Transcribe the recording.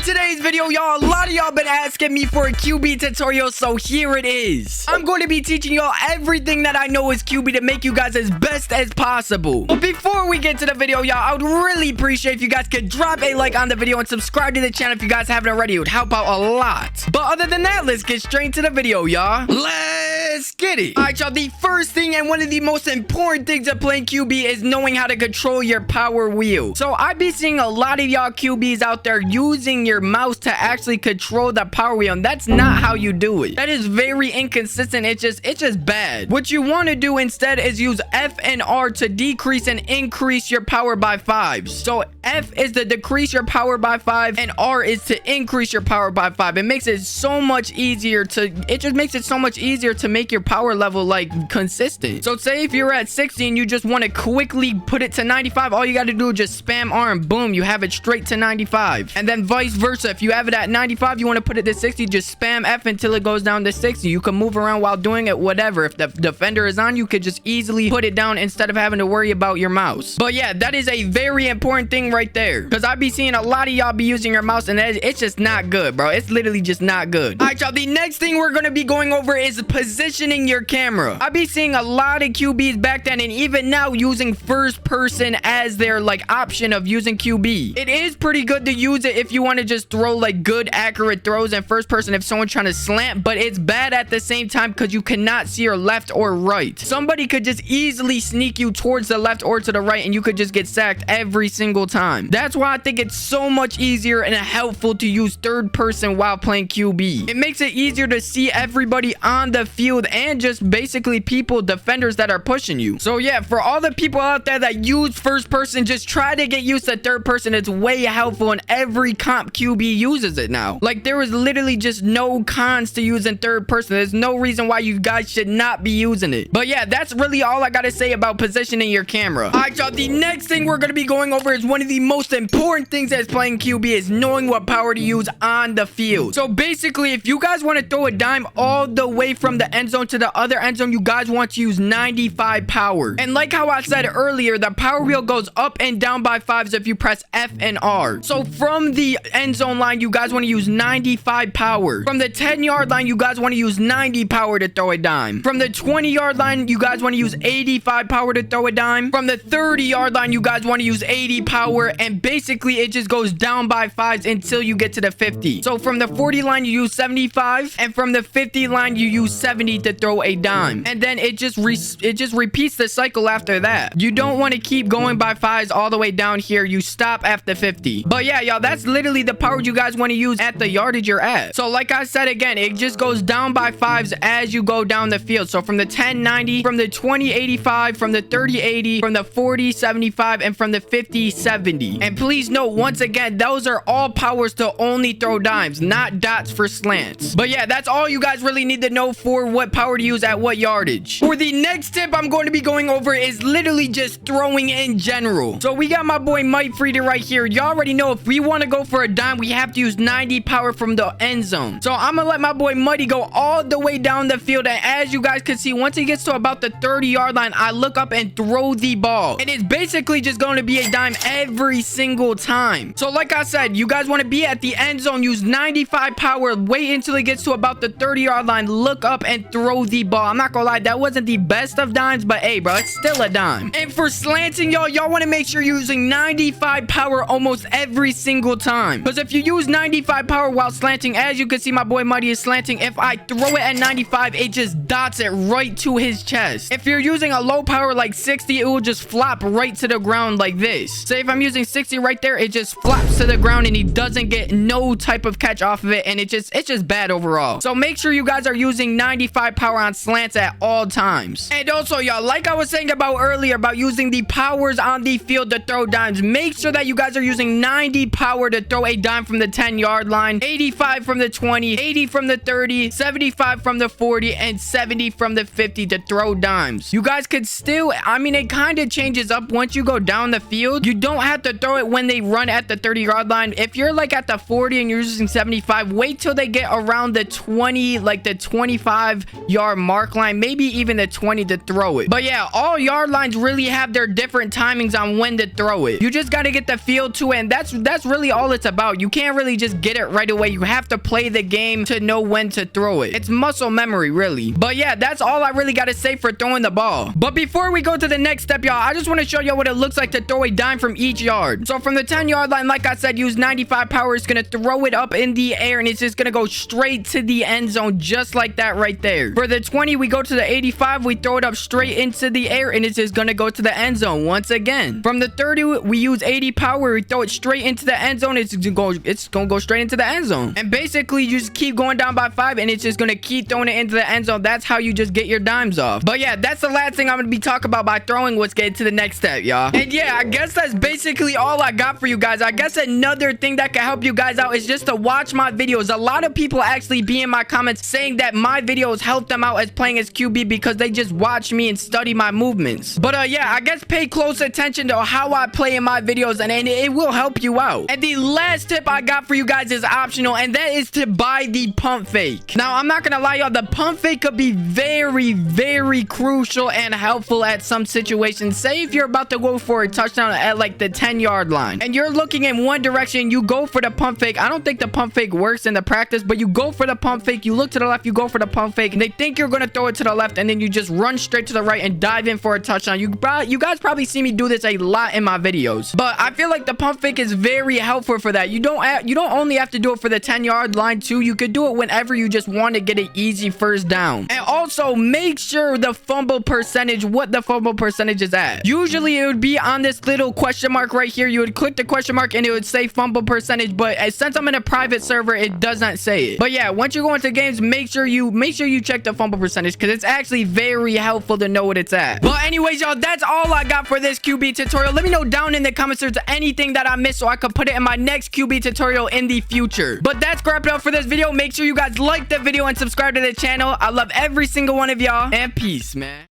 today's video, y'all, a lot of y'all been asking me for a QB tutorial, so here it is. I'm going to be teaching y'all everything that I know is QB to make you guys as best as possible. But before we get to the video, y'all, I would really appreciate if you guys could drop a like on the video and subscribe to the channel if you guys haven't already. It would help out a lot. But other than that, let's get straight to the video, y'all. Let's get it. All right, y'all, the first thing and one of the most important things of playing QB is knowing how to control your power wheel. So I be seeing a lot of y'all QBs out there using your mouse to actually control the power wheel, and that's not how you do it. That is very inconsistent. It's just bad. What you want to do instead is use F and R to decrease and increase your power by 5. So F is to decrease your power by 5 and R is to increase your power by 5. It makes it so much easier to make your power level like consistent. So say if you're at 60 and you just want to quickly put it to 95, all you got to do is just spam R and boom, you have it straight to 95. And then vice versa, if you have it at 95, you want to put it to 60, just spam F until it goes down to 60. You can move around while doing it, whatever. If the defender is on, you could just easily put it down instead of having to worry about your mouse. But yeah, that is a very important thing right there, because I be seeing a lot of y'all be using your mouse and it's just not good, bro. It's literally just not good. All right, y'all, the next thing we're going to be going over is positioning your camera. I be seeing a lot of QBs back then and even now using first person as their like option of using QB. It is pretty good to use it if you want to just throw like good accurate throws in first person if someone's trying to slant, but it's bad at the same time because you cannot see your left or right. Somebody could just easily sneak you towards the left or to the right and you could just get sacked every single time. That's why I think it's so much easier and helpful to use third person while playing QB. It makes it easier to see everybody on the field and just basically defenders that are pushing you. So yeah, for all the people out there that use first person, just try to get used to third person. It's way helpful and every comp QB uses it now. Like there is literally just no cons to using third person. There's no reason why you guys should not be using it. But yeah, that's really all I gotta say about positioning your camera. All right, y'all, the next thing we're gonna be going over is one of the most important things as playing QB is knowing what power to use on the field. So basically, if you guys want to throw a dime all the way from the end zone to the other end zone, you guys want to use 95 power. And like how I said earlier, the power wheel goes up and down by 5s if you press F and R. So from the end zone line, you guys want to use 95 power. From the 10-yard line, you guys want to use 90 power to throw a dime. From the 20-yard line, you guys want to use 85 power to throw a dime. From the 30-yard line, you guys want to use 80 power, and basically it just goes down by 5s until you get to the 50. So from the 40 line, you use 75, and from the 50 line, you use 70 to throw a dime. And then it just repeats the cycle after that. You don't want to keep going by 5s all the way down here. You stop after 50. But yeah, y'all, that's literally the power you guys want to use at the yardage you're at. So like I said again, it just goes down by 5s as you go down the field. So from the 10 90, from the 20 85, from the 30 80, from the 40 75, and from the 50 70. And please note, once again, those are all powers to only throw dimes, not dots for slants. But yeah, that's all you guys really need to know for what power to use at what yardage. For the next tip I'm going to be going over is literally just throwing in general. So we got my boy Mike Frieda right here. You already know if we want to go for a dime, we have to use 90 power from the end zone. So I'm gonna let my boy Muddy go all the way down the field, and as you guys can see, once he gets to about the 30-yard line, I look up and throw the ball, and it's basically just going to be a dime every single time. So like I said, you guys want to be at the end zone, use 95 power, wait until it gets to about the 30-yard line, look up and throw the ball. I'm not gonna lie, that wasn't the best of dimes, but hey, bro, it's still a dime. And for slanting, y'all want to make sure you're using 95 power almost every single time, because if you use 95 power while slanting, as you can see, my boy Muddy is slanting. If I throw it at 95, it just dots it right to his chest. If you're using a low power like 60, it will just flop right to the ground like this. Say if I'm using 60 right there, it just flops to the ground and he doesn't get no type of catch off of it, and it's just bad overall. So make sure you guys are using 95 power on slants at all times. And also, y'all, like I was saying about earlier about using the powers on the field to throw dimes, make sure that you guys are using 90 power to throw a dime from the 10-yard line, 85 from the 20, 80 from the 30, 75 from the 40, and 70 from the 50 to throw dimes. You guys could still, I mean, it kind of changes up once you go down the field. You don't have to throw it when they run at the 30-yard line. If you're like at the 40 and you're using 75, wait till they get around the 20, like the 25-yard mark line, maybe even the 20 to throw it. But yeah, all yard lines really have their different timings on when to throw it. You just got to get the feel to it, and that's really all it's about. out. You can't really just get it right away. You have to play the game to know when to throw it. It's muscle memory, really. But yeah, that's all I really gotta say for throwing the ball. But before we go to the next step, y'all, I just want to show y'all what it looks like to throw a dime from each yard. So from the 10-yard line, like I said, use 95 power. It's gonna throw it up in the air, and it's just gonna go straight to the end zone, just like that right there. For the 20, we go to the 85. We throw it up straight into the air, and it's just gonna go to the end zone once again. From the 30, we use 80 power. We throw it straight into the end zone. It's gonna go straight into the end zone. And basically, you just keep going down by 5, and it's just gonna keep throwing it into the end zone. That's how you just get your dimes off. But yeah, that's the last thing I'm gonna be talking about by throwing. Let's get to the next step, y'all. And yeah, I guess that's basically all I got for you guys. I guess another thing that can help you guys out is just to watch my videos. A lot of people actually be in my comments saying that my videos help them out as playing as QB because they just watch me and study my movements. But yeah, I guess pay close attention to how I play in my videos, and it will help you out. And the last tip I got for you guys is optional, and that is to buy the pump fake. Now, I'm not gonna lie, y'all, the pump fake could be very, very crucial and helpful at some situations. Say if you're about to go for a touchdown at like the 10-yard line, and you're looking in one direction, you go for the pump fake. I don't think the pump fake works in the practice, but you go for the pump fake. You look to the left, you go for the pump fake, and they think you're gonna throw it to the left, and then you just run straight to the right and dive in for a touchdown. You guys probably see me do this a lot in my videos, but I feel like the pump fake is very helpful for that. You don't only have to do it for the 10-yard line too. You could do it whenever you just want to get an easy first down. And also make sure the fumble percentage, what the fumble percentage is at. Usually it would be on this little question mark right here. You would click the question mark and it would say fumble percentage, but since I'm in a private server, it does not say it. But yeah, once you go into games, make sure you check the fumble percentage because it's actually very helpful to know what it's at. But anyways, y'all, that's all I got for this QB tutorial. Let me know down in the comments if there's anything that I missed so I could put it in my next QB tutorial in the future. But that's wrap it up for this video. Make sure you guys like the video and subscribe to the channel. I love every single one of y'all, and peace, man.